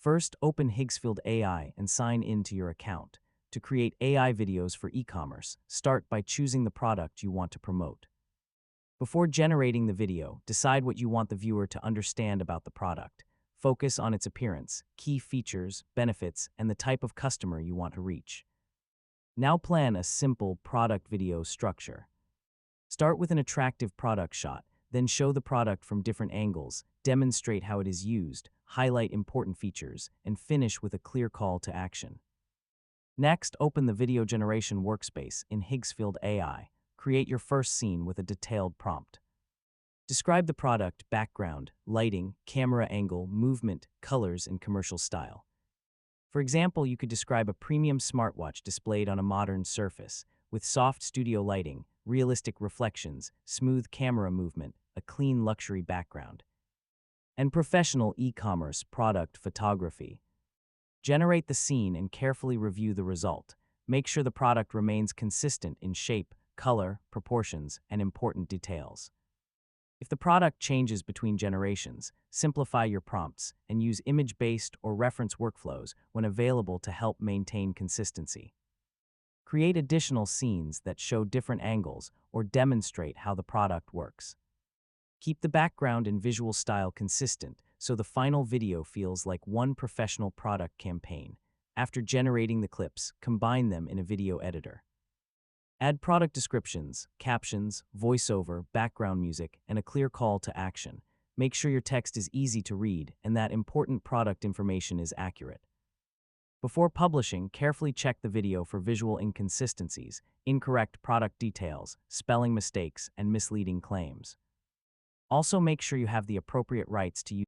First, open Higgsfield AI and sign in to your account. To create AI videos for e-commerce, start by choosing the product you want to promote. Before generating the video, decide what you want the viewer to understand about the product. Focus on its appearance, key features, benefits, and the type of customer you want to reach. Now plan a simple product video structure. Start with an attractive product shot, then show the product from different angles, demonstrate how it is used, highlight important features, and finish with a clear call to action. Next, open the video generation workspace in Higgsfield AI. Create your first scene with a detailed prompt. Describe the product, background, lighting, camera angle, movement, colors, and commercial style. For example, you could describe a premium smartwatch displayed on a modern surface, with soft studio lighting, realistic reflections, smooth camera movement, a clean luxury background. And professional e-commerce product photography. Generate the scene and carefully review the result. Make sure the product remains consistent in shape, color, proportions, and important details. If the product changes between generations, simplify your prompts and use image-based or reference workflows when available to help maintain consistency. Create additional scenes that show different angles or demonstrate how the product works. Keep the background and visual style consistent so the final video feels like one professional product campaign. After generating the clips, combine them in a video editor. Add product descriptions, captions, voiceover, background music, and a clear call to action. Make sure your text is easy to read and that important product information is accurate. Before publishing, carefully check the video for visual inconsistencies, incorrect product details, spelling mistakes, and misleading claims. Also, make sure you have the appropriate rights to use